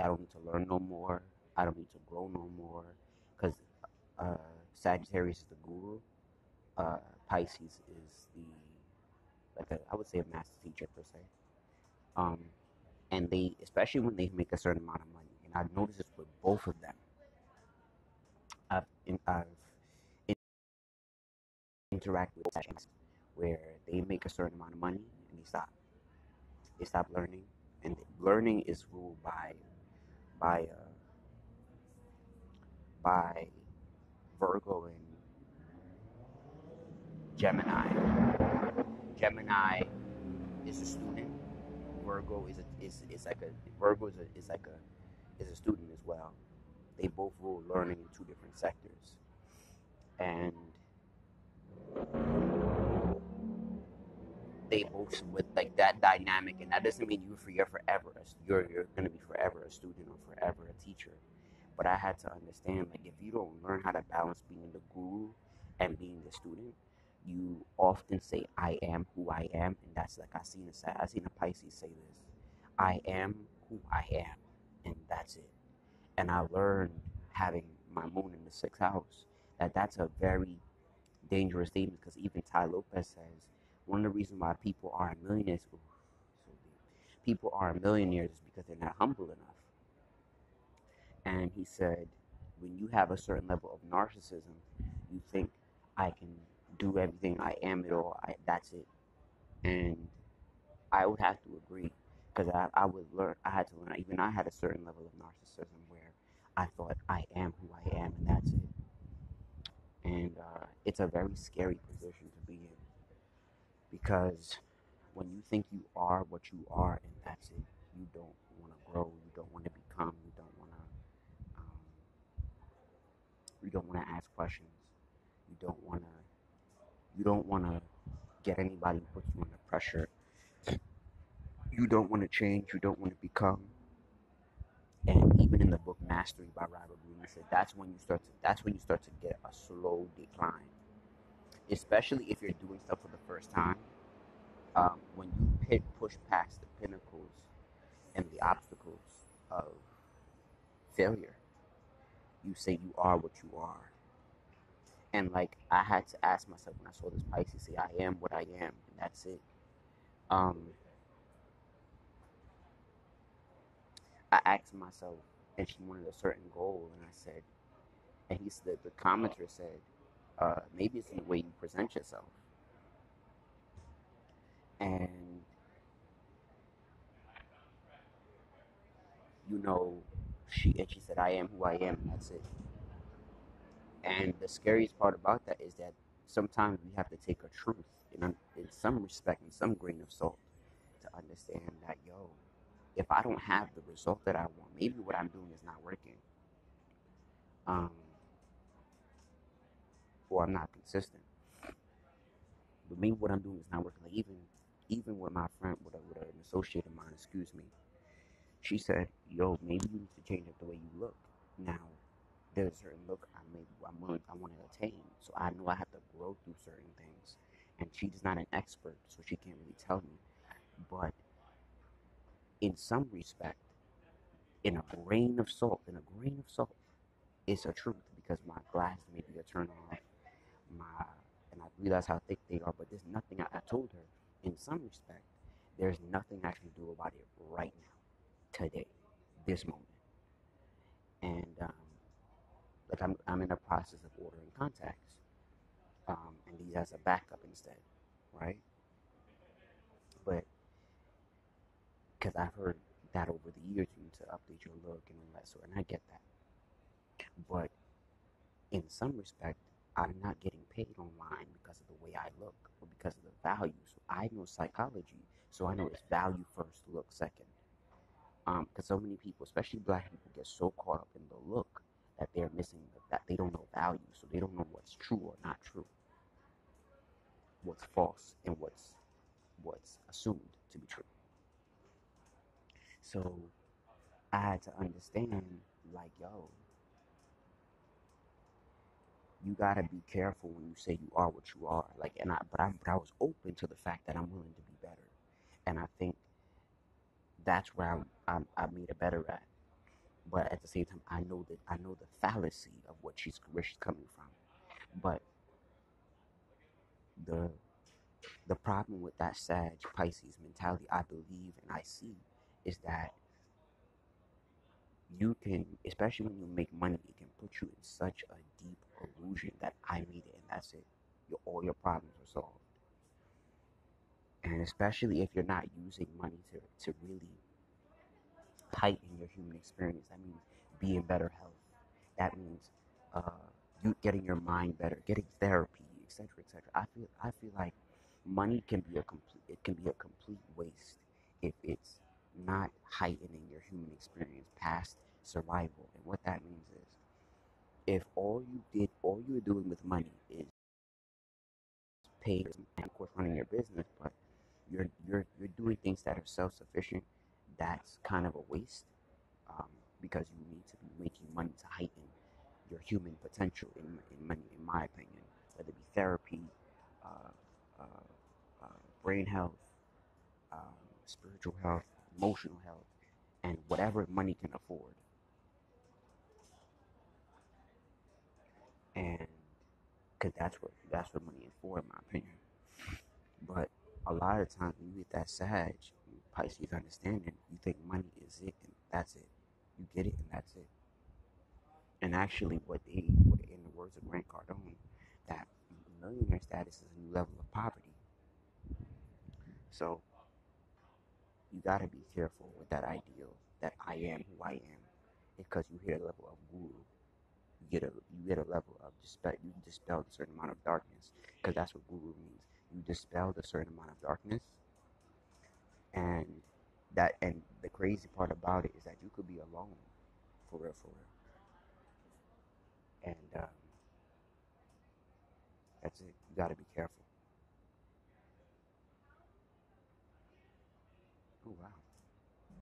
I don't need to learn no more. I don't need to grow no more, because uh, Sagittarius is the guru. Uh, Pisces is the, like a, I would say, a master teacher per se. Um, and they, especially when they make a certain amount of money, and I've noticed this with both of them. I've interacted with Sagittarius where they make a certain amount of money and they stop. They stop learning, and learning is ruled by uh, by Virgo and Gemini. Gemini is a student. Virgo is like a Virgo is a student as well. They both rule learning in two different sectors, and they both with like that dynamic. And that doesn't mean you're forever. You're gonna be forever a student or forever a teacher. But I had to understand, like, if you don't learn how to balance being the guru and being the student, you often say, "I am who I am," and that's like I seen a Pisces say this, "I am who I am," and that's it. And I learned, having my moon in the sixth house, that that's a very dangerous statement, because even Ty Lopez says one of the reasons why people aren't millionaires, ooh, so deep, people aren't millionaires is because they're not humble enough. And he said, when you have a certain level of narcissism, you think, I can do everything, I am it all, that's it. And I would have to agree, because I had to learn, even I had a certain level of narcissism where I thought, I am who I am, and that's it. And it's a very scary position to be in, because when you think you are what you are and that's it, you don't want to grow, you don't want to become, you don't want to ask questions, you don't want to get anybody to put you under pressure, you don't want to change, you don't want to become. And even in the book Mastery by Robert Greene, he said that's when you start to get a slow decline, especially if you're doing stuff for the first time. When you push past the pinnacles and the obstacles of failure, you say you are what you are. And like, I had to ask myself when I saw this Pisces say, I am what I am, and that's it. Um, I asked myself, and she wanted a certain goal, and I said, and he said, the commenter said, maybe it's in the way you present yourself. And, you know, she said, I am who I am, and that's it. And the scariest part about that is that sometimes we have to take a truth in some respect, in some grain of salt, to understand that, yo, if I don't have the result that I want, maybe what I'm doing is not working, um, or I'm not consistent. But maybe what I'm doing is not working. Like, even with my friend, with an associate of mine, excuse me, she said, yo, maybe you need to change up the way you look. Now, there's a certain look I want to attain, so I know I have to grow through certain things. And she's not an expert, so she can't really tell me. But in some respect, in a grain of salt, it's a truth, because my glasses may be a turn off, my and I realize how thick they are, but there's nothing I told her, in some respect, there's nothing I can do about it right now, today, this moment. And like, I'm in the process of ordering contacts, and these as a backup instead, right? But because I've heard that over the years, you need to update your look and all that sort, and I get that. But in some respect, I'm not getting paid online because of the way I look or because of the value. So I know psychology, so I know it's value first, look second. Because so many people, especially black people, get so caught up in the look that they're missing that they don't know value, so they don't know what's true or not true, what's false, and what's assumed to be true. So I had to understand, like, yo, you gotta be careful when you say you are what you are. Like, but I was open to the fact that I'm willing to be better, and I think that's where I made it better at. but at the same time, I know the fallacy of where she's coming from. But the the problem with that Sag Pisces mentality, I believe and I see, is that you can, especially when you make money, it can put you in such a deep illusion that I made it and that's it. All your problems are solved. And especially if you're not using money to really heighten your human experience, that means be in better health. That means you getting your mind better, getting therapy, etc., etc. I feel like money can be a complete waste if it's not heightening your human experience past survival. And what that means is, if all you're doing with money is paying and of course running your business, but you're doing things that are self-sufficient, that's kind of a waste, um, because you need to be making money to heighten your human potential in money, in my opinion, whether it be therapy, uh, uh, uh, brain health, um, spiritual health, emotional health, and whatever money can afford. And because that's what money is for, in my opinion. But a lot of times when you get that Sag, Pisces understanding, you think money is it and that's it. You get it and that's it. And actually, in the words of Grant Cardone, that millionaire status is a new level of poverty. So you got to be careful with that ideal that I am who I am, because you hit a level of guru. You get a level of dispel. You dispel a certain amount of darkness, because that's what guru means. You dispel a certain amount of darkness, and the crazy part about it is that you could be alone, for real, for real. And that's it. You got to be careful. Oh wow.